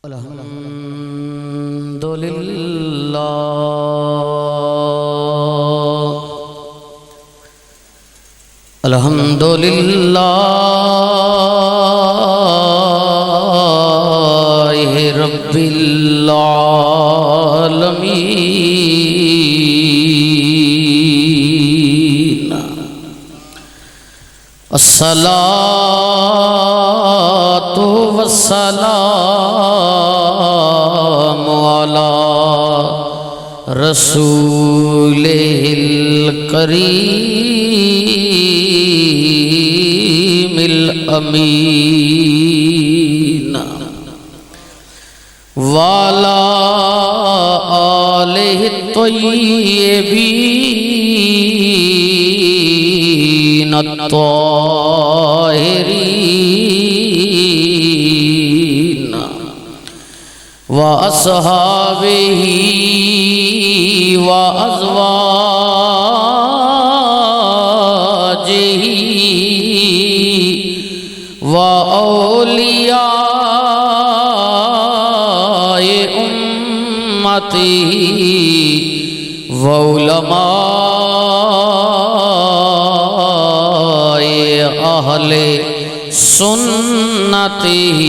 الحمدللہ رب العالمین الصلاة والسلام على رسوله الكريم الأمين وعلى آله الطيبين الطاهرين وأصحابه وأزواجه وأولياء أمته وعلماء أهل سنته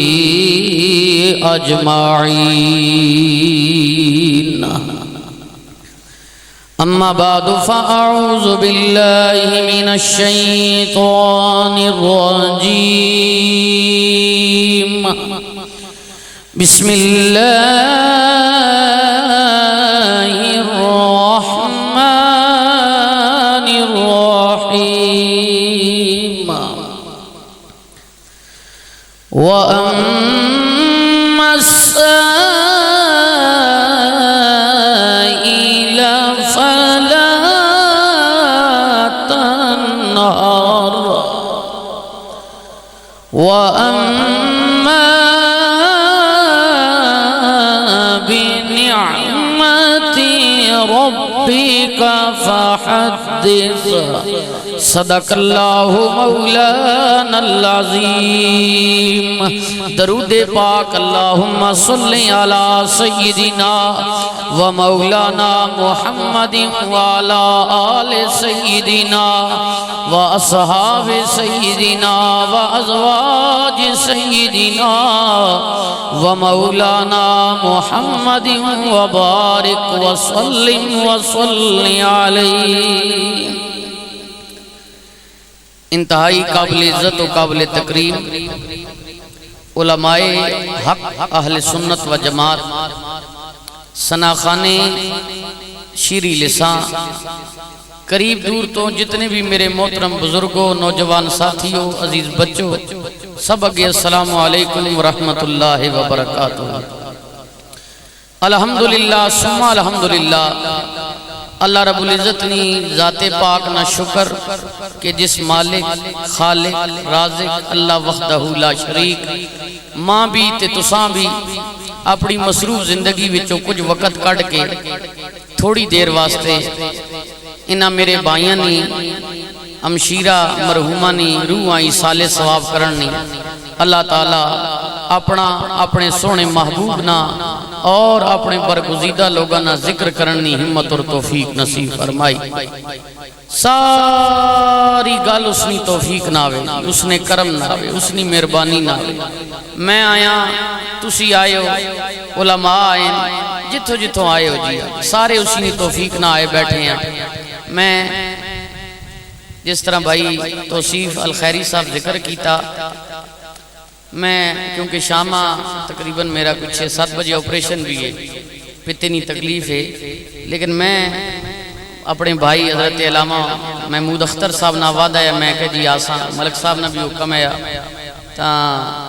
أجمعين أما بعد فأعوذ بالله من الشيطان الرجيم بسم الله الرحمن الرحيم وأما السائل فلا تنهر وأما بنعمة ربك فحدث صدق اللہ مولانا العظیم درود پاک اللہم صلی علی سیدنا و مولانا محمد وعلا آل سیدنا و اصحاب سیدنا و ازواج سیدنا و مولانا محمد و بارک و سلم و صلی علیہ انتہائی قابل عزت و قابل تکریم علماء حق اہل سنت و جماعت ثناخانے شیری لسان قریب دور تو جتنے بھی میرے محترم بزرگوں نوجوان ساتھیوں عزیز بچوں سب اگے السلام علیکم ورحمت اللہ وبرکاتہ الحمدللہ ثم الحمدللہ اللہ رب العزت نی ذات پاک نہ شکر کہ جس مالک خالق رازق اللہ وحدہ لا شریک ماں بھی تے تساں بھی اپنی مصروف زندگی وچوں کچھ وقت کٹ کے تھوڑی دیر واسطے انہاں میرے بھائیاں نی امشیرہ مرحومہ نی روح آئی سالے ثواب کرنی اللہ تعالیٰ اپنے سونے محبوب نہ اور اپنے برگزیدہ لوگاں نہ ذکر کرنی ہمت اور توفیق نصیب فرمائی ساری گل اس نے توفیق نہ ہوئے اس نے کرم نہ ہوئے اس نے مہربانی نہ ہوئے میں آیا تسی آئے ہو علماء آئے جتھو جتھو آئے ہو جی سارے اس نے توفیق نہ آئے بیٹھے ہیں میں جس طرح بھائی توصیف الخیری صاحب ذکر کیتا میں کیونکہ شامہ تقریباً میرا کچھ 7 بجے آپریشن بھی ہے اتنی تکلیف ہے لیکن میں اپنے بھائی حضرت علامہ محمود اختر صاحب نہ وعدہ ہے میں کہ جی آسان ملک صاحب نہ بھی حکم ہے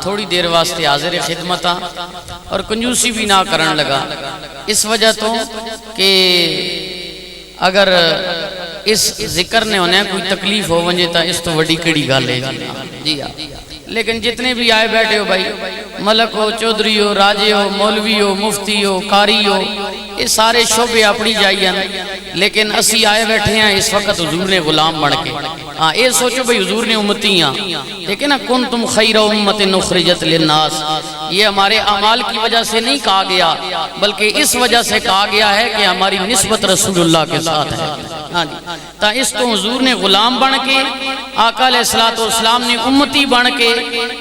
تھوڑی دیر واسطے حاضر خدمت اور کنجوسی بھی نہ کرن لگا اس وجہ تو کہ اگر اس ذکر نے ہونے کوئی تکلیف ہو ونجے تا اس تو وڈی کڑی گال ہے جی لیکن جتنے بھی آئے بیٹھے ہو بھائی ملک ہو چودھری ہو راجے ہو مولوی ہو مفتی ہو قاری ہو یہ سارے شعبے اپنی جائیں لیکن اسی آئے بیٹھے ہیں اس وقت حضور نے غلام بن کے یہ سوچو بھئی حضور نے امتی ہیں لیکن کنتم خیر امت نخرجت للناس یہ ہمارے اعمال کی وجہ سے نہیں کہا گیا، بلکہ اس وجہ سے کہا گیا ہے کہ ہماری نسبت رسول اللہ کے ساتھ ہے۔ ہاں جی، تا اس تو حضور نے غلام بن کے، آقا علیہ السلام نے امتی بن کے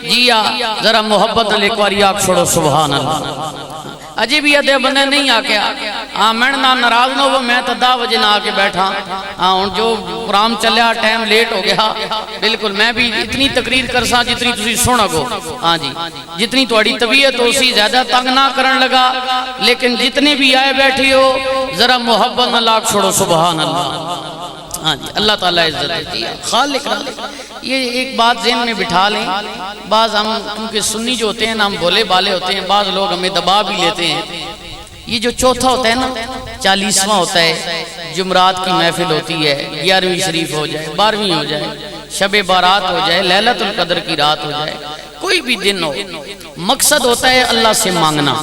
جیا، ذرا محبت ایک بار آگ چھوڑو سبحان اللہ۔ اجی بھی ادھے بندے نہیں آکیا میں نہ ناراض نہ ہو، میں تو 10 بجے نہ آکے بیٹھا ہوں، جو پرام چلیا ٹائم لیٹ ہو گیا، بالکل میں بھی اتنی تقریر کرسا جتنی تسی سونا گو، ہاں جی جتنی توڑی طبیعت ہو سی، زیادہ تنگ نہ کرن لگا، لیکن جتنے بھی آئے بیٹھی ہو ذرا محبت نہ لاکھ چھوڑو سبحان اللہ۔ ہاں جی، اللہ تعالیٰ عزت دیتی ہے، خالق رازق۔ یہ ایک بات ذہن میں بٹھا لیں، بعض ہم کیونکہ سنی جو ہوتے ہیں نا، ہم بولے بالے ہوتے ہیں، بعض لوگ ہمیں دبا بھی لیتے ہیں۔ یہ جو چوتھا ہوتا ہے نا، 40واں ہوتا ہے، جمعرات کی محفل ہوتی ہے، 11ویں شریف ہو جائے، 12ویں ہو جائے، شب بارات ہو جائے، لیلۃ القدر کی رات ہو جائے، کوئی بھی دن ہو، مقصد ہوتا ہے اللہ سے مانگنا۔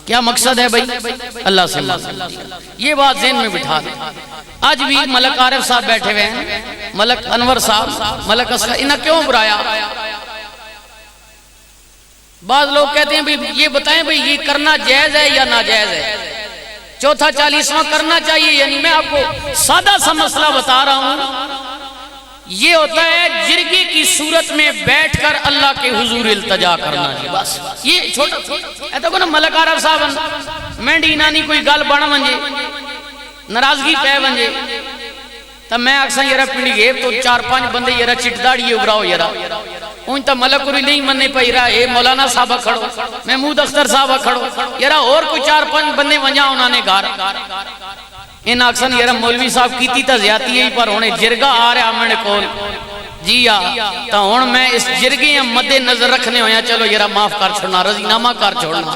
کیا مقصد ہے بھائی؟ اللہ سے مانگنا۔ یہ بات ذہن میں بٹھا دیں۔ آج بھی ملک عارف صاحب بیٹھے ہوئے ہیں، ملک انور صاحب، ملک اصغر، انہیں کیوں برایا؟ بعض لوگ کہتے ہیں بھئی یہ بتائیں بھئی یہ کرنا جائز ہے یا ناجائز ہے؟ چوتھا 40واں کرنا چاہیے، یعنی میں آپ کو سادہ سا مسئلہ بتا رہا ہوں۔ یہ ہوتا ہے جرگے کی صورت میں بیٹھ کر اللہ کے حضور التجا کرنا ہے، بس یہ چھوٹا ایتا کو نا ملک عارف صاحب میں ڈینانی کوئی گل بڑا منجے ناراضگی پہ بنجے تا میں اکساں یرا پنڈی گئے تو 4-5 بندے یرا چٹ داڑی اگراؤ یرا ان تا ملک اوری نہیں مننے پہ یرا اے مولانا صاحب کھڑو، محمود اختر صاحب کھڑو یرا اور کوئی 4-5 بندے ونجا انہوں نے گھر ان اکساں یرا مولوی صاحب کیتی تا زیادتی ہے پر ہونے جرگا آ رہا ہمیں کول جی تا ہون میں اس جرگے مد نظر رکھنے ہویا، چلو یرا معاف کر چھوڑنا، رضینامہ کر چھوڑنا۔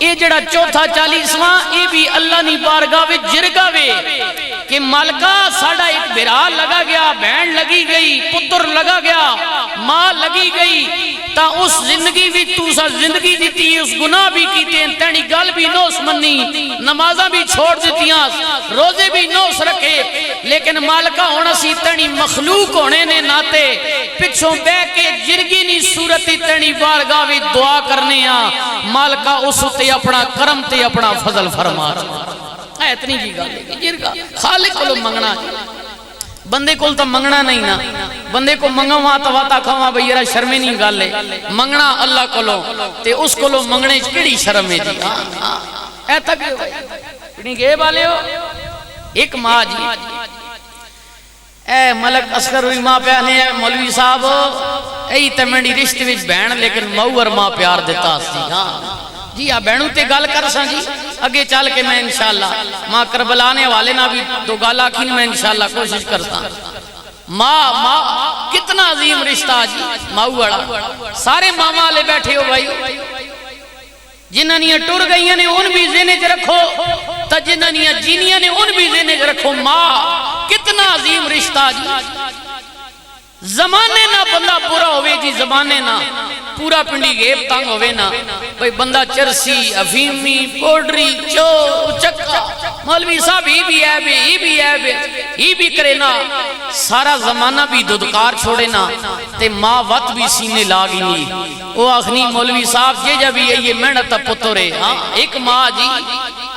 اے جڑا چوتھا 40واں اے بھی اللہ نہیں بارگاہ وچ جرگا وے کہ مالکا ساڑا ایک بھرا لگا گیا، بہن لگی گئی، پتر لگا گیا، ماں لگی گئی، تا اس زندگی بھی تو سا زندگی دیتی، اس گناہ بھی کیتے ہیں، تینی گل بھی نوس منی، نمازہ بھی چھوڑ دیتی ہیں، روزے بھی نوس رکھے، لیکن مالکا ہونا سی تینی مخلوق ہونے نے ناتے پچھوں بے کے جرگی نی صورتی تینی بارگاہ بھی دعا کرنے ہیں، مالکا اس تے اپنا کرم تے اپنا فضل فرما اتنی جی گا جرگا خالق کو منگنا بندے کو تو منگنا نہیں نا، بندے کو منگوا تواتا کھوا بھئیرا شرمے نہیں گا لے، منگنا اللہ کو لو تے اس کو لو منگنے کڑی شرم ہے جی ایتا کیوں کڑی گئے بالے ہو ایک ماں جی اے ملک اصغر ہوئی ماں پیانے ہیں مولوی صاحب ای تمنی رشتے وچ بہن لیکن موور ماں پیار دیتا سی جی بہنوں تے گال کر ساں جی اگے چل کے میں انشاءاللہ ماں کربلانے والے نہ بھی دو گالا کی میں انشاءاللہ کوشش کرتا ماں کتنا عظیم رشتہ جی ماؤڑا سارے ماما لے بیٹھے ہو بھائی جنہاں ٹر گئیاں نے ان بھی ذہنے چ رکھو تا جنہاں جینیاں نے ان بھی ذہنے چ رکھو ماں کتنا عظیم رشتہ جی زمانے نہ بندہ پورا ہوئے جی زمانے نہ پورا پنڈی گیب تانگ ہوئے نا بھئی بندہ چرسی افیمی پوڈری چور چکا مولوی صاحب ہی بھی کرے نا سارا زمانہ بھی دودکار چھوڑے نا تے ماں وقت بھی سینے لاغی نہیں وہ آخنی مولوی صاحب یہ جب یہ محنت پترے ایک ماں جی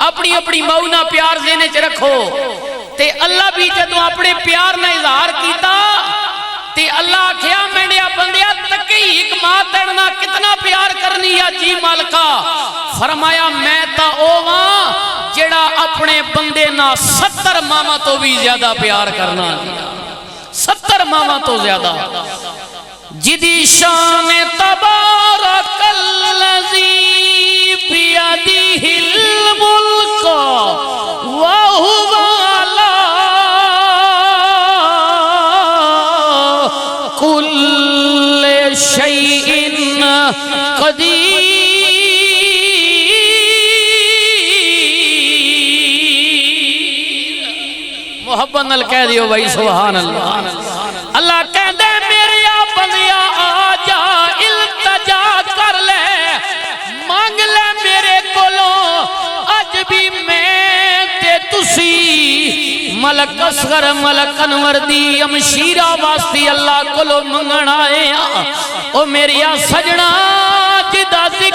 اپنی اپنی مونا پیار دینے چ رکھو تے اللہ بھی جدو اپنے پیار نہ اظہار کیتا تے اللہ کیا میں نے بندیا تکی ایک ماں تیرنا کتنا پیار کرنی ہے جی مالکا فرمایا میں تا اوہاں جڑا اپنے بندے نا 70 ماما تو بھی زیادہ پیار کرنا 70 ماما تو زیادہ جدی شان تبارک اللذی بیدیہ الملک وہو شیئن قدیر محبت نل کہہ دیو بھائی سبحان اللہ اللہ کہہ دے میرے بندیا آجا التجا کر لے مانگ لے میرے کولوں اج بھی میں تے تسی ملک اصغر ملک انور دی امشیرہ واسطی اللہ کولو منگن آئے او میری سجنا جدا ذکر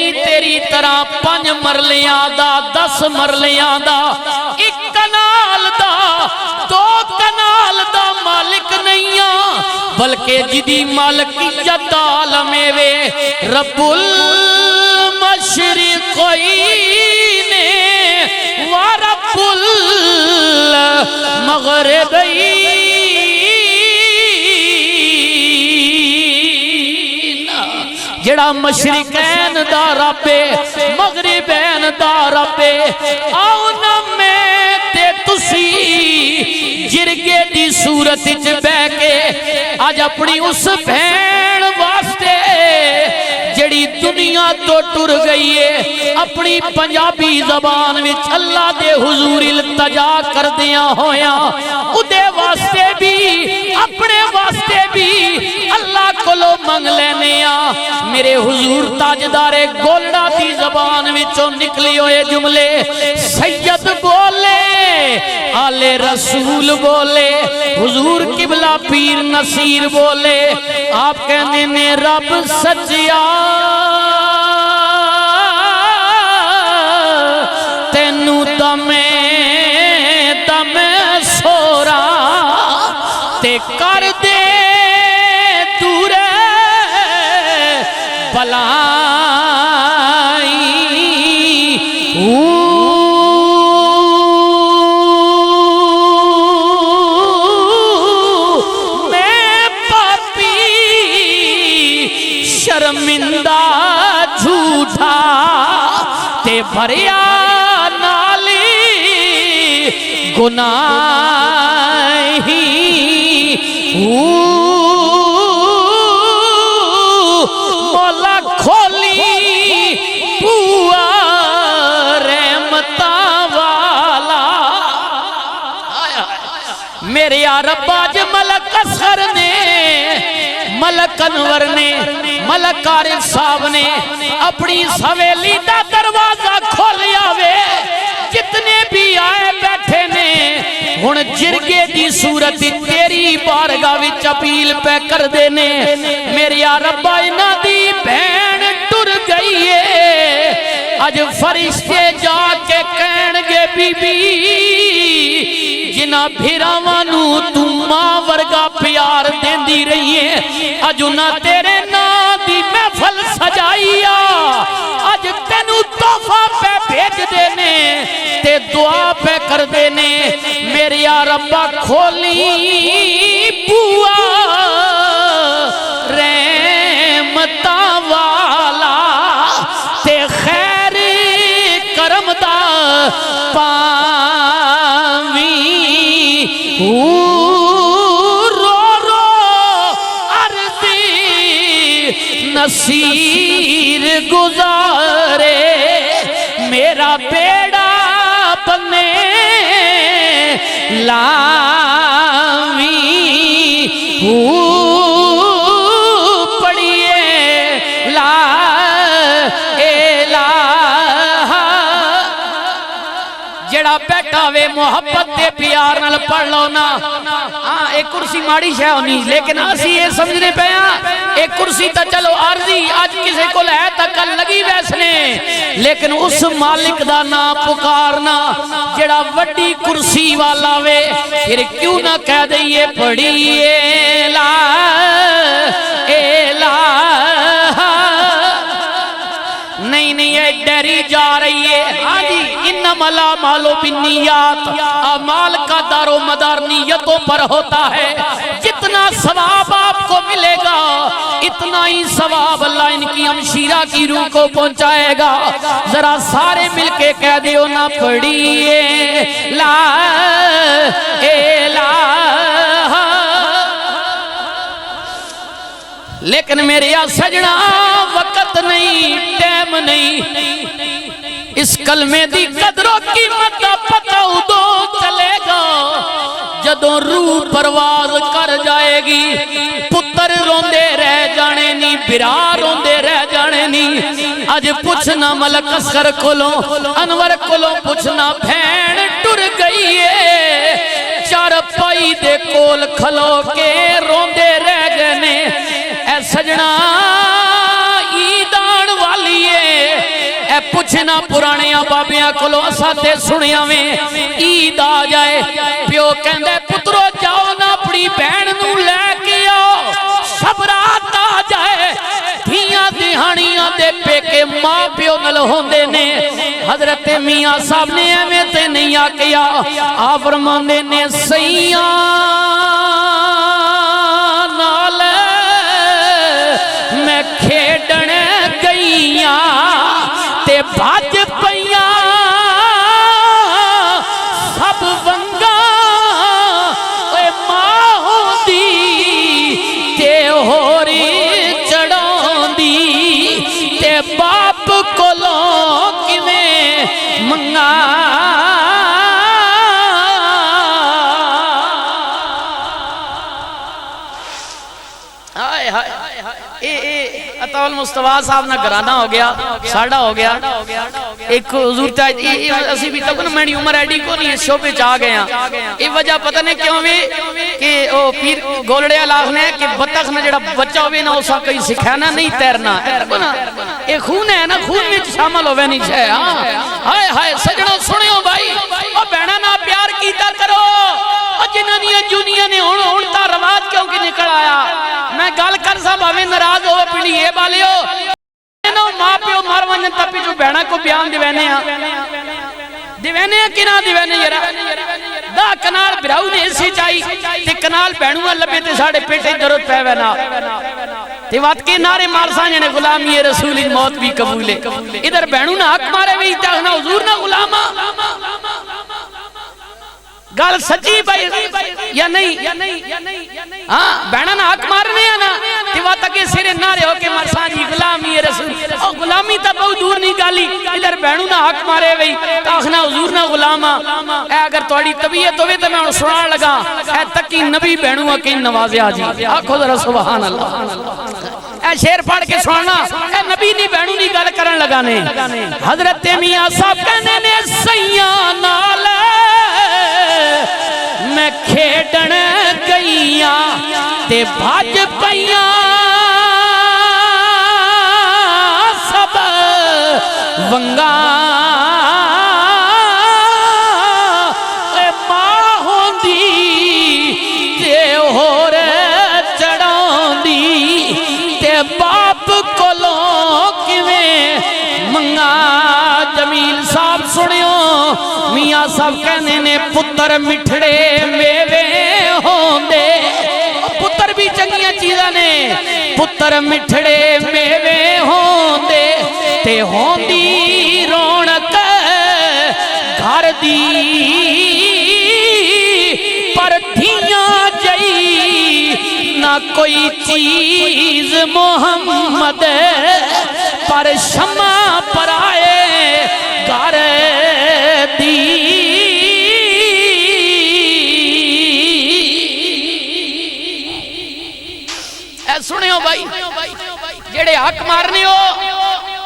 میری تیری طرح 5 مرلیاں دا 10 مرلیاں دا 1 کنال دا 2 کنال دا مالک نہیں ہاں، بلکہ جدی مالکیت عالم وے رب المشرقین و رب المغربین، جڑا مشرقین دا رب مغربین دا رب آؤ نا میں تے تسی جرگے دی صورت وچ بہ کے آج اپنی اس بہن واسطے جڑی دنیا تو ٹر گئی ہے اپنی پنجابی زبان وچ اللہ دے حضور التجا کر دیا ہویا اودے واسطے بھی اپنے واسطے بھی اللہ کو لو منگ لینے میرے حضور تاجدار گولڈا دی زبان وچوں نکلی ہوئے جملے سید بولے آل رسول بولے حضور قبلہ پیر نصیر بولے آپ کہنے نے رب سچیا تینو دمے دمے سورا تے کر دے دورے بلائی میں پاپی شرمندہ جھوٹا تے بھریا نالی گناہی مولا کھولی بوا رحمتہ والا میرے رب آج ملک اصغر نے ملک انور نے ملک عارف صاحب نے اپنی حویلی دا دروازہ کھولیا وے جتنے بھی آئے بیٹھے نے ہن جرگے دی صورت تیری بارگاہ وچ اپیل پہ کر دینے میرے رب انہاں دی بہن ٹر گئی ہے اج فرشتے جا کے کہن گے بی بی جنہ بھیراوانو تو ماں ورگا پیار دیندی رہی ہے اج انہاں تیرے نام دی محفل سجائیا اج تینو تحفہ پہ بھیج دینے تے دعا پہ کر دینے میرے ربا کھولی بوا رحمتہ والا تے خیر کرم دا پاوی رو رو عرضی نصیر گزارے میرا بیڑا بنے لاوی پڑھئے لا الہ جڑا بیٹھا وے محبت دے پیار نال پڑھ لو نا ہاں ایک کرسی ماڑی شے ہونی لیکن اسی یہ سمجھنے پہ ایک کرسی تا چلو عارضی آج کسے کو لے تا کل لگی ویسنے لیکن اس مالک دا نا پکارنا جڑا وڈی کرسی والا وے پھر کیوں نہ کہہ دئیے پڑھیے لا الہ نہیں نہیں یہ ڈیری جا رہی ہے ہاں جی انما الاعمال بالنیات اعمال کا دار و مدار نیتوں پر ہوتا ہے جتنا ثواب آپ کو ملے گا اتنا ہی ثواب اللہ ان کی ہمشیرہ کی روح کو پہنچائے گا ذرا سارے مل کے کہہ دیو نہ پڑھیے لا الہ لیکن میرے سجنا وقت نہیں ٹائم نہیں اس کلمے دی قدر و قیمت دا پتہ ادوں چلے گا جدوں روح پرواز کر جائے گی پتر روندے رہ جانے نی برا روندے رہ جانے نی اج پوچھنا ملک اصغر کولوں انور کولوں پوچھنا بھین ٹر گئی ہے چار پائی دے کول کھلو کے روندے رہ گئے نے اے سجنا عید آن والی ہے پوچھنا پرانے بابیاں کولو اساں تے سنیا ویں عید آ جائے پیو کہندے پترو جاؤ نا اپنی بہن نو لے کے آؤ سب رات آ جائے دھیاں دہانیاں دے پیکے ماں پیو نال ہوندے نے حضرت میاں صاحب نے ایویں تے نہیں آکیا آپ فرماندے نے سیاں نال میں کھیڈن گئیاں تے بھج پئیاں سب ونگاں اے ماں ہوندی تے ہوری چڑھاندی تے باپ کولوں کیویں منگا مصطفیٰ صاحب نہ گرانا ہو گیا ساڑھا ہو گیا ایک حضور اسی بھی تک میں عمر ایڈی کو نہیں اس شو پہ چاہ گیا یہ وجہ پتہ نہیں کیوں بھی کہ وہ پیر گولڑے اللہ نے کہ بطخ نہ جڑا بچہ ہوئے نہ اسا کئی سکھانا نہیں تیرنا ایک خون ہے نا خون میں شامل ہوئے نہیں چھے ہائے ہائے سجنوں سنیو بھائی اور بہنہ نہ پیار کیتا کرو اور جنہاں جونیاں نے ہونتا رواج کیوں کی نکل آیا میں گال کر صاحب ہمیں نراز ہو پڑی یہ بالیو ماں پیو ماروانے تپی جو بہنہ کو بیان دیوینے ہیں کنا دیوینے یرا دا کنال براؤ نے اسی چاہی تے کنال بہنوہ لبے تے ساڑے پیٹے درد پہ وینا تے وات کے نارے مارسانے نے غلامی رسول موت بھی قبولے ادھر بہنو نہ حق مارے وی چاہنا حضور نہ غلامہ گال سچی بھائی یا نہیں ہاں بہنہ نہ حق مارنے ہیں نا تیوا تک سرے نارے ہو کے مرسان جی غلامی رسول اور غلامی تا بہت دور نہیں گالی ادھر بہنو نہ حق مارے وئی تاخنا حضور نہ غلامہ اے اگر توڑی طبیعت ہوئے تو میں انہوں سنان لگا اے تکی نبی بہنو کی نوازے آجی آنکھو ذرا سبحان اللہ اے شیر پاڑ کے سنانا اے نبی نہیں بہنو نہیں گل کرن لگانے حضرت میاں صاحب کہنے نے سیاں نالے میں کھیڈن گئیاں تے بھج پئیاں سب ونگاں اے ماں ہوندی تے ہور چڑھاندی تے باپ کولوں کیویں منگا جمیل صاحب سنیو میاں صاحب کہنے نے پتر مٹھڑے میوے ہوندے پتر بھی چنگیاں چیزاں نے پتر مٹھڑے میوے ہوندے تے ہوندی رونق گھر دی پر دھیاں جئی نہ کوئی چیز محمد پر شمع پر آئے گھر دی اے سنیو بھائی جڑے حق مارنے ہو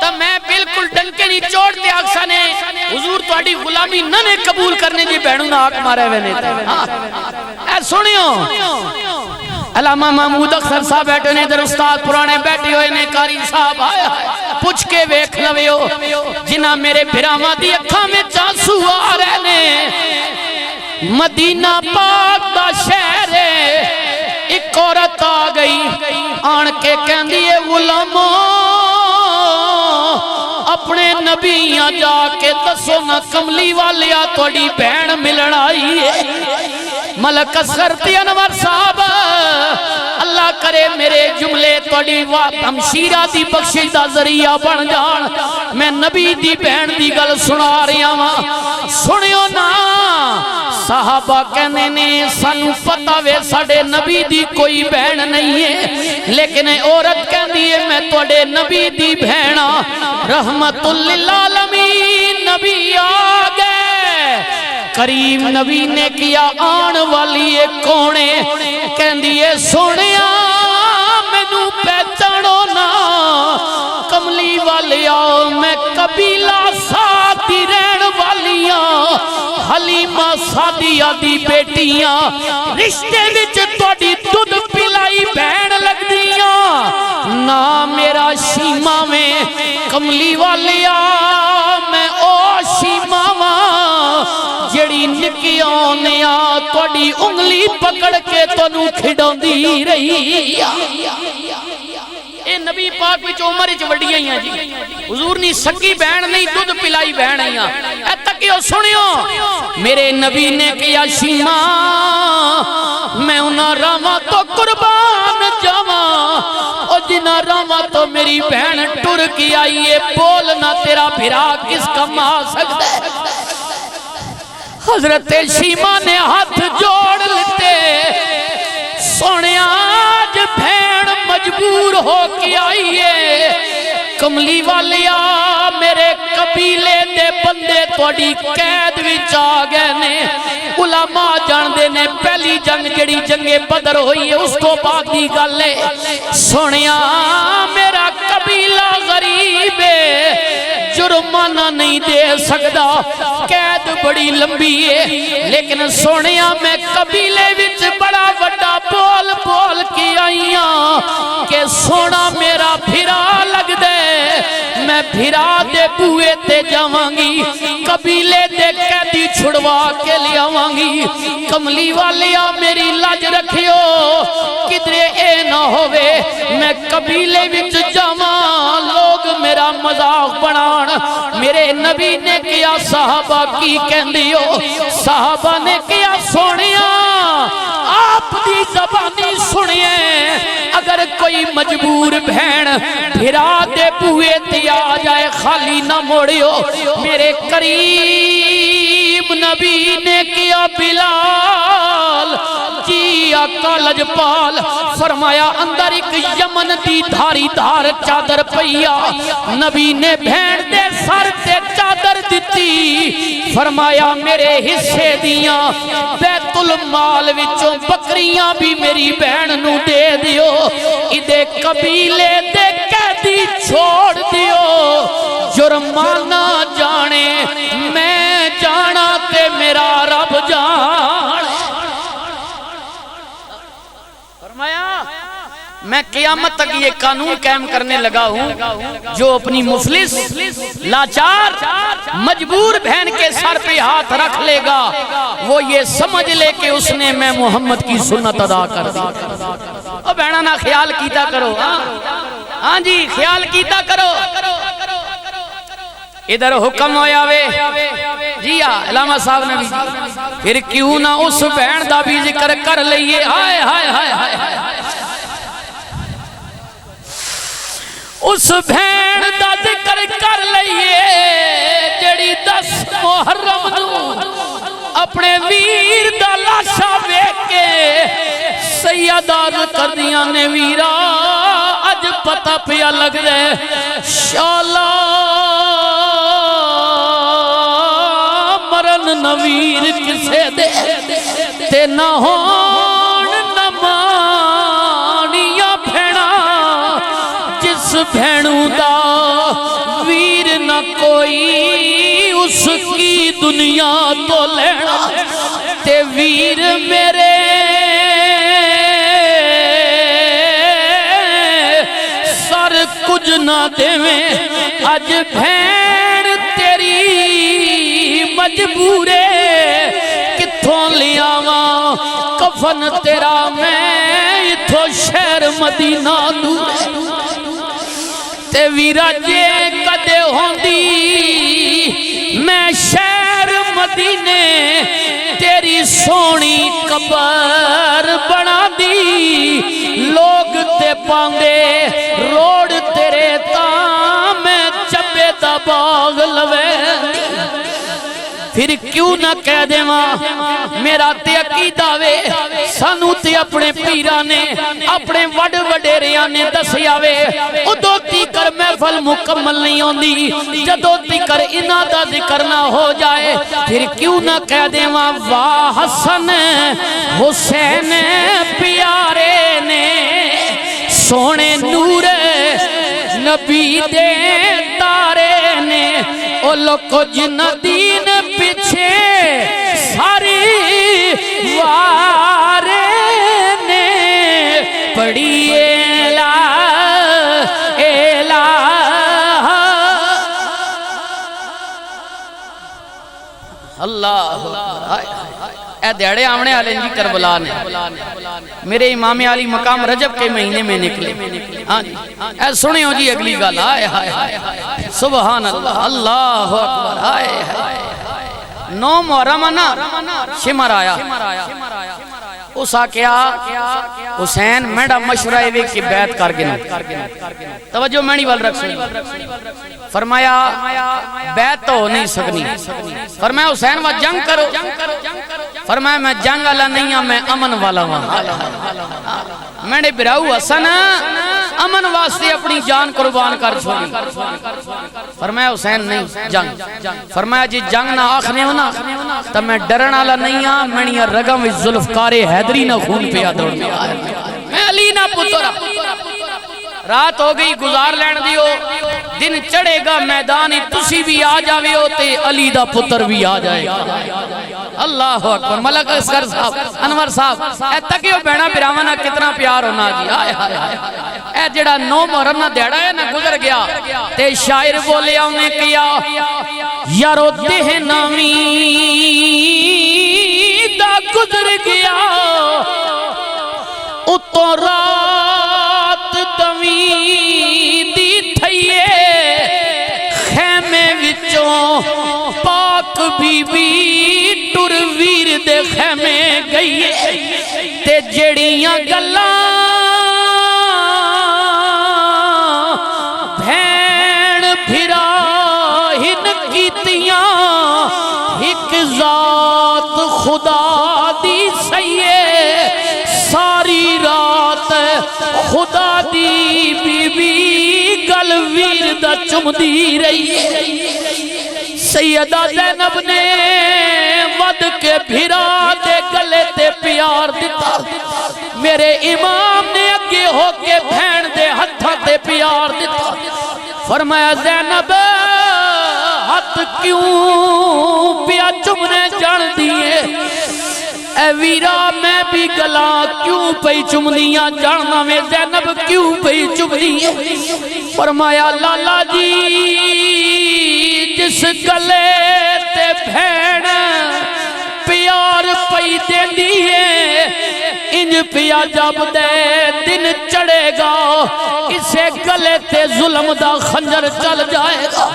تو میں بالکل ڈنکے نہیں چوڑتے آکسا نے حضور تو اڈی غلامی نہ نے قبول کرنے جی بہنوں نہ حق مارے ہوئے نہیں اے سنیو علامہ محمود اختر صاحب بیٹھے نے در استاد پرانے بیٹھے ہوئے نے کاری صاحب آیا پوچھ کے ویکھ لوے ہو جنہ میرے بھراما دی اکھا میں چانسو آ رہے نے مدینہ پاک دا شہر ایک عورت آ گئی آن کے کہندیے غلاموں اپنے نبیاں جا کے دسو نہ کملی والیا توڑی بہن ملن آئی ہے ملک اصغر انور صاحب اللہ کرے میرے جملے توڑی ہمشیرہ دی بخشش دا ذریعہ بن جان میں نبی دی بہن دی گل سنا رہی ہوں سنیو نا صحابہ کہنے نے سانو پتہ وے ساڑے نبی دی کوئی بہن نہیں ہے لیکن عورت کہندی ہے میں توڑے نبی دی بہنا رحمت للعالمین نبی آگے کریم نبی نے کیا آن والی ایک کونے کہندیے سونیا مینوں پہچانو نا کملی والیا میں قبیلہ ساتھی رہن والیاں حلیمہ سادیہ دی بیٹیاں رشتے وچ توڑی دودھ پلائی بہن لگ دیاں نا میرا شیمہ میں کملی والیا میں جڑی نکیاں نے تواڈی انگلی پکڑ کے تانوں کھڈاندی رہی اے نبی پاک وچ عمر وچ وڈیاں ہی جی حضور نہیں سکی بہن نہیں دودھ پلائی بہن آئیاں اے تکیو سنیو میرے نبی نے کیا شیما میں انہاں راواں تو قربان جاواں او جنہاں راواں تو میری بہن ٹر کی آئی ہے بولنا تیرا بھرا کس کم آ سکتا ہے حضرت شیما نے ہاتھ جوڑ لیتے سونے آج بہن مجبور ہو کے آئیے کملی والیا میرے قبیلے دے بندے توڑی قید وچ آ گئے نے علماء جان دے نے پہلی جنگ جڑی جنگ بدر ہوئی ہے اس کو بعد دی گل ہے سونیا میرا قبیلہ غریب ہے جرمانہ نہیں دے سکدا قید بڑی لمبی ہے لیکن سونیا میں قبیلے وچ بڑا وڈا بول بول کے آئیاں کہ سونا میرا بھرا لگ دے میں بھرا دے بوئے تے جاوانگی قبیلے دے قیدی چھڑوا کے لے آوانگی کملی والیا میری لاج رکھیو کدرے اے نہ ہوئے میں قبیلے وچ جاواں لوگ میرا مذاق بنان میرے نبی نے کیا صحابہ کی کہندیو صحابہ نے کیا سونیا آپ دی زبانی سنیے اگر کوئی مجبور بہن بھرا دے بوئے تے آ جائے خالی نہ موڑیو میرے قریب نبی نے کیا بلال جی آقا لجپال فرمایا اندر ایک یمن دی دھاری دھار چادر پئیا نبی نے بہن دے سر تے چادر دیتی فرمایا میرے حصے دیاں بیت المال وچوں بکریاں بھی میری بہن نو دے دیو ادھے قبیلے دے قیدی چھوڑ دیو جرمانہ جانے میں جانا تے میرا رب جان فرمایا میں قیامت تک یہ قانون قائم کرنے لگا ہوں جو اپنی مفلس لاچار مجبور بہن کے سر پہ ہاتھ رکھ لے گا وہ یہ سمجھ لے کہ اس نے میں محمد کی سنت ادا کر دی او بہنہ نہ خیال کیتا کرو ہاں جی خیال کیتا کرو ادھر حکم ہویا وے جی علامہ صاحب نے بھی پھر کیوں نہ اس بہن دا بھی ذکر کر لئیے ہائے ہائے ہائے ہائے اس بہن دا ذکر کر لئیے جڑی 10 محرم نو اپنے ویر دا لاشا ویکھ کے سیدہ کر دیا نے ویرا اج پتہ پیا لگ دے شالا مرن نویر کسے دے تے نہ ہون نمانیاں بھینا جس بھینوں دا ویر نہ کوئی اس کی دنیا تو لینا تے ویر میرے سر کچھ نہ دیویں اج بھین تیری مجبورے کتھوں لیاواں کفن تیرا میں اتھو شہر مدینہ دور تے ویرا جے کدے ہوندی میں شہر مدینے تیری سونی قبر بنا دی لوگ تے پاندے روڑ تیرے تاں میں چبے دا باغ لوے پھر کیوں نہ کہہ دے ماں میرا تے عقیدہ وے سانو تے اپنے پیرانے اپنے وڈ وڈیریاں نے دسیا وے ادو تیکر محفل مکمل نہیں ہوندی جدو تیکر انہاں دا ذکر نہ ہو جائے پھر کیوں نہ کہہ دے ماں واہ حسن حسین پیارے نے سونے نور نبی دے تارے نے او لوکو جنہ دین پیچھے ساری وارے نے پڑھی الہ الہ اللہ اے دیڑے آمنے والے جی کربلا نے میرے امام علی مقام رجب کے مہینے میں نکلے اے سنے ہو جی اگلی گل آئے سبحان اللہ اللہ اکبر آئے 9 محرم نا شمر آیا اس آکیا حسین میڈا مشورہ ایوے کی بیعت کر گنا توجہ میں نہیں وال رکھ سنی فرمایا بیعت تو نہیں سکنی فرمایا حسین وہ جنگ کرو فرمایا میں جنگ والا نہیں ہوں میں امن والا ہوں میرے براؤ حسن امن واسطے اپنی جان قربان کر چھوڑی فرمایا حسین نہیں جنگ فرمایا جی جنگ نہ آخنے ہونا تو میں ڈرن والا نہیں ہوں میں رگم ذوالفقار حیدری نہ خون پیا دوڑ میں علی نہ پترا رات ہو گئی گزار لین دیو دن چڑھے گا میدانی تسی بھی آ جاوے ہو تے علی دا پتر بھی آ جائے گا اللہ اکبر ملک اسکر صاحب انور صاحب اے تکیو بہنا براوانا کتنا پیار ہونا جی آئے آئے اے جڑا 9 محرم نہ دیڑا ہے نہ گزر گیا تے شاعر بولے انہیں کیا یارو دہ نامی دا گزر گیا اتو رات دوی دی تھئیے خیمے وچوں پاک بی بی ٹر ویر دے خیمے گئیے تے جڑیاں گلاں بھین بھرا ہن کیتیاں ایک ذات خدا دی سیے ساری رات خدا دی بی بی گل ویر دا چم دی رہی سیدہ زینب نے ود کے بھرا دے گلے تے پیار دیتا میرے امام نے اگے ہو کے بھین دے ہتھا تے پیار دیتا فرمایا زینب ہاتھ کیوں پیا چمنے جان دیئے اے ویرا میں بھی گلا کیوں پئی چمنیاں جاننا میں زینب کیوں پئی چمنیاں فرمایا لالا جی جس گلے تے بھین پیار پئی دے دیئے انج پیا جب دے دن چڑھے گا اسے گلے تے ظلم دا خنجر چل جائے گا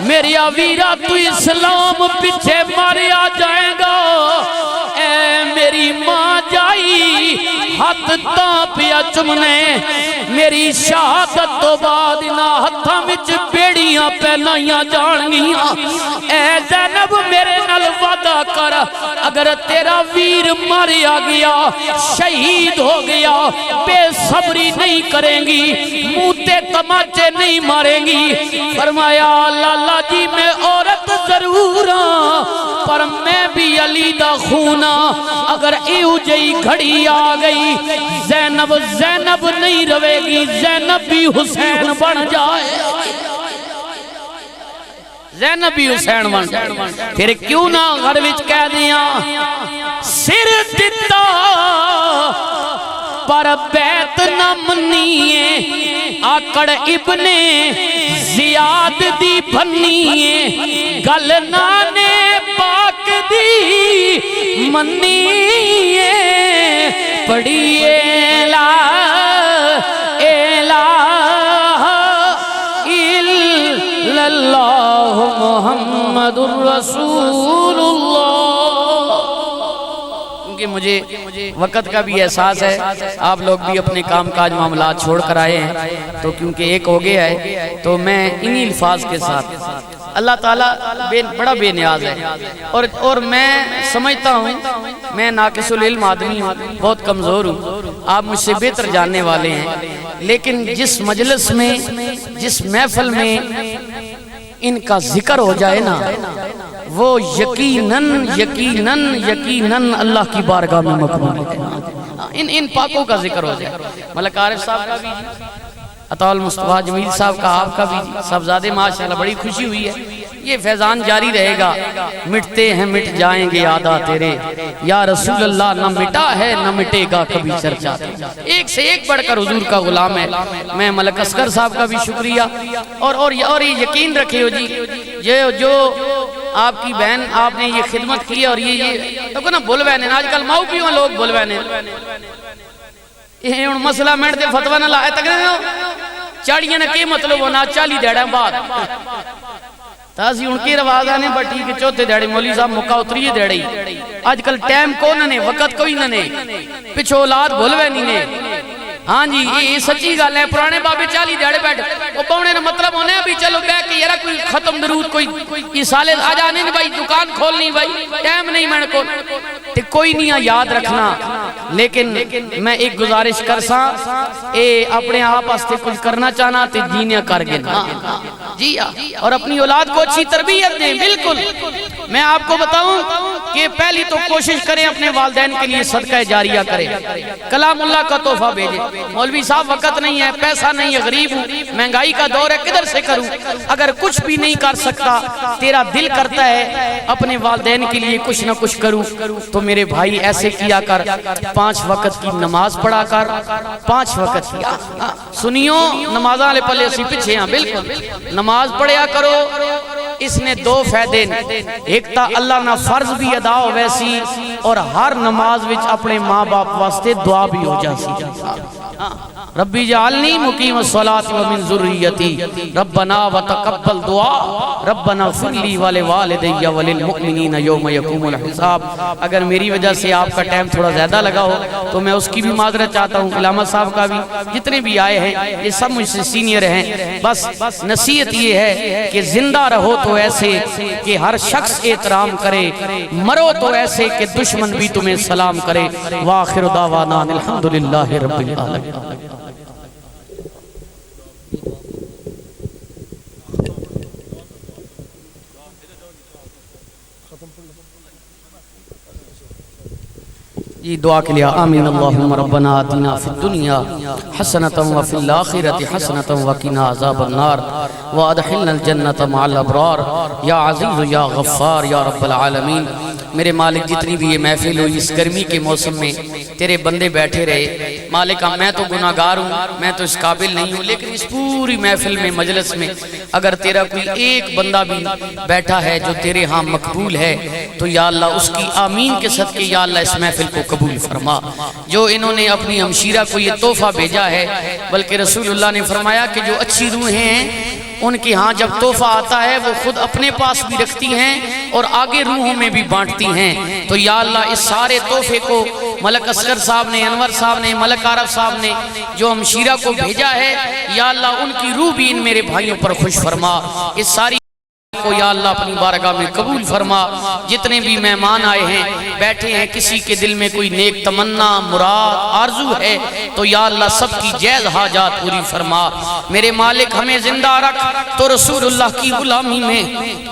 میری ویرا تو اسلام پیچھے ماریا جائے گا اے میری ماں جائی ہاتھ تاں پیا چمنے میری شہادت تو بعد نہ ہتھاں وچ بیڑیاں پہنائیاں جانگیاں اے زینب میرے نال وعدہ کر اگر تیرا ویر ماریا گیا شہید ہو گیا بے صبری نہیں کریں گی موتے تماچے نہیں ماریں گی فرمایا لالا جی میں عورت ضرور ہاں پر میں بھی علی دا خونا اگر ایو جئی گھڑی آ گئی زینب زینب نہیں روے گی زینب بھی حسین بن جائے زینب بھی حسین بن جائے پھر کیوں نہ گھر وچ کہہ دیاں سر دتا پر بیت نہ منیے آکڑ ابن زیاد دی بھنیے گل نانے پاک دی منیے پڑھیے لا الہ الا اللہ محمد الرسول اللہ مجھے وقت کا بھی احساس ہے آپ لوگ بھی اپنے کام کاج معاملات چھوڑ کر آئے ہیں تو کیونکہ ایک ہو گیا ہے تو میں انہی الفاظ کے ساتھ اللہ تعالیٰ بڑا بے نیاز ہے اور میں سمجھتا ہوں میں ناقص العلم آدمی ہوں بہت کمزور ہوں آپ مجھ سے بہتر جاننے والے ہیں لیکن جس مجلس میں جس محفل میں ان کا ذکر ہو جائے نا وہ یقیناً یقیناً یقیناً اللہ کی بارگاہ میں مقبول ہے ان پاکوں کا ذکر ہو جائے ملک عارف صاحب کا بھی عطا المصطفیٰ جمیل صاحب کا آپ کا بھی صاحبزادے ماشاءاللہ بڑی خوشی ہوئی ہے یہ فیضان جاری رہے گا مٹتے ہیں مٹ جائیں گے یاداں تیرے یا رسول اللہ نہ مٹا ہے نہ مٹے گا کبھی چرچا ایک سے ایک بڑھ کر حضور کا غلام ہے میں ملک اصغر صاحب کا بھی شکریہ اور یہ یقین رکھے ہو جی جو آپ کی بہن آپ نے یہ خدمت کی اور یہ تو نا بھول بینے آج کل ماؤ پیوں لوگ بھول بینے یہ ان مسئلہ منٹ دے فتوہ نہ لائے تک رہے ہو چاڑیاں نہ کی مطلب ہونا 40 دیڑیں بعد تاسی ان کی رواز آنے بٹی کے چوتھے دیڑی مولی صاحب مکہ اتری دیڑی آج کل ٹائم کو نہ نے وقت کوئی نہ نے پچھو اولاد بھول بینے نے ہاں جی یہ سچی گال ہے پرانے بابے 40 دیڑے بیٹھ وہ پونے نے مطلب ہونے ابھی چلو بے کہ یرا کوئی ختم درود کوئی یہ سالے آ جانے نہیں بھائی دکان کھولنی بھائی ٹائم نہیں میں کو کوئی نہیں یاد رکھنا لیکن میں ایک گزارش کرسا اے اپنے آپ استے کچھ کرنا چاہنا تے جینیا کر گے جی اور اپنی اولاد کو اچھی تربیت دیں بالکل میں آپ کو بتاؤں کہ پہلی تو کوشش کریں اپنے والدین کے لیے صدقہ جاریہ کریں کلام اللہ کا تحفہ بھیجیں مولوی صاحب وقت نہیں ہے پیسہ نہیں ہے غریب ہوں مہنگائی کا دور ہے کدھر سے کروں اگر کچھ بھی نہیں کر سکتا تیرا دل کرتا ہے اپنے والدین کے لیے کچھ نہ کچھ کروں تو میرے بھائی ایسے کیا کر 5 وقت کی نماز پڑھا کر 5 وقت کیا سنیو نمازاں والے پلے اسی پیچھے ہیں بالکل نماز پڑھیا کرو اس نے 2 فائدے ایک تا اللہ نہ فرض بھی ادا ہو ویسی اور ہر نماز وچ اپنے ماں باپ واسطے دعا بھی ہو جاسی ربی جعلنی مقیم الصلاة ومن ذریتی ربنا وتقبل دعا ربنا اغفر لی ولوالدی وللمؤمنین یوم یقوم الحساب اگر میری وجہ سے آپ کا ٹائم تھوڑا زیادہ لگا ہو تو میں اس کی بھی معذرت چاہتا ہوں علامہ صاحب کا بھی جتنے بھی آئے ہیں یہ سب مجھ سے سینئر ہیں بس نصیحت یہ ہے کہ زندہ رہو تو ایسے کہ ہر شخص احترام کرے مرو تو ایسے کہ دشمن بھی تمہیں سلام کرے وآخر دعوانا الحمدللہ رب العالمین جی دعا کے لئے آمین اللہم ربنا آتنا فی الدنیا حسنتا وفی الآخرت حسنتا وقنا عذاب النار وادخلنا الجنت مع الابرار یا عزیز یا غفار یا رب العالمین میرے مالک جتنی بھی یہ محفل ہوئی اس گرمی کے موسم میں تیرے بندے بیٹھے رہے مالک میں تو گناہگار ہوں میں تو اس قابل نہیں ہوں لیکن اس پوری محفل میں مجلس میں اگر تیرا کوئی ایک بندہ بھی بیٹھا ہے جو تیرے ہاں مقبول ہے تو یا اللہ اس کی آمین کے صدقے یا اللہ اس محفل کو قبول فرما جو انہوں نے اپنی ہمشیرہ کو یہ تحفہ بھیجا ہے بلکہ رسول اللہ نے فرمایا کہ جو اچھی روحیں ہیں ان کی ہاں جب تحفہ آتا ہے وہ خود اپنے پاس بھی رکھتی ہیں اور آگے روحوں میں بھی بانٹتی ہیں تو یا اللہ اس سارے تحفے کو ملک اصغر صاحب نے انور صاحب نے ملک عارف صاحب نے جو ہمشیرہ کو بھیجا ہے یا اللہ ان کی روح بھی ان میرے بھائیوں پر خوش فرما اس ساری کو یا اللہ اپنی بارگاہ میں قبول فرما جتنے بھی مہمان آئے ہیں بیٹھے ہیں کسی کے دل میں کوئی نیک تمنا مراد آرزو ہے تو یا اللہ سب کی جائز حاجات پوری فرما میرے مالک ہمیں زندہ رکھ تو رسول اللہ کی غلامی میں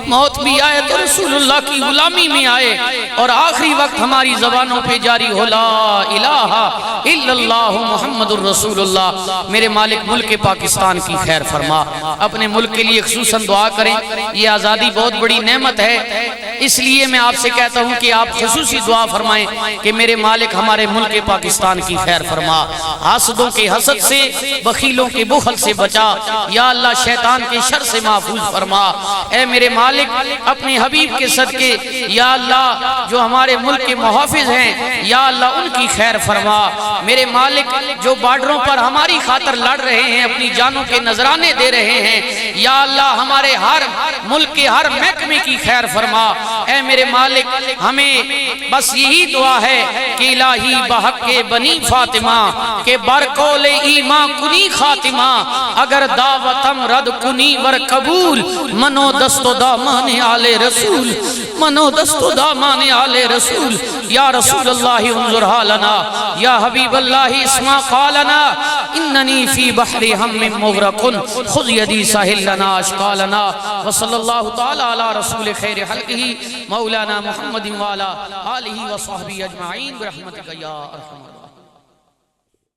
موت بھی آئے تو رسول اللہ کی غلامی میں آئے اور آخری وقت ہماری زبانوں پہ جاری ہو لا الہ الا اللہ محمد الرسول اللہ میرے مالک ملک پاکستان کی خیر فرما اپنے ملک کے لیے خصوصاً دعا کریں یہ آزادی بہت بڑی نعمت ہے اس لیے میں آپ سے کہتا ہوں کہ آپ خصوصی دعا فرمائیں کہ میرے مالک ہمارے ملک پاکستان کی خیر فرما حاسدوں کے حسد سے بخیلوں کے بخل سے بچا یا اللہ شیطان کے شر سے محفوظ فرما اے میرے مالک اپنے حبیب کے صدقے یا اللہ جو ہمارے ملک کے محافظ ہیں یا اللہ ان کی خیر فرما میرے مالک جو بارڈروں پر ہماری خاطر لڑ رہے ہیں اپنی جانوں کے نذرانے دے رہے ہیں یا اللہ ہمارے ہر ملک کے ہر محکمے کی خیر فرما اے میرے مالک ہمیں بس یہی دعا ہے کہ الہی بحق بنی فاطمہ کہ برکول ایمان کنی خاتمہ اگر دعوتم رد کنی ور قبول منو دست و دامان آل رسول منو دست و دامان آل رسول یا رسول اللہ انظر حالنا یا حبیب اللہ اسما قالنا اننی فی بحر ہم مغرقن خذ یدی ساحل لنا اشقالنا وصلی اللہ تعالی علی رسول خیر خلقہ مولانا محمد وعلا آلہ وصحبہ اجمعین برحمتک یا ارحم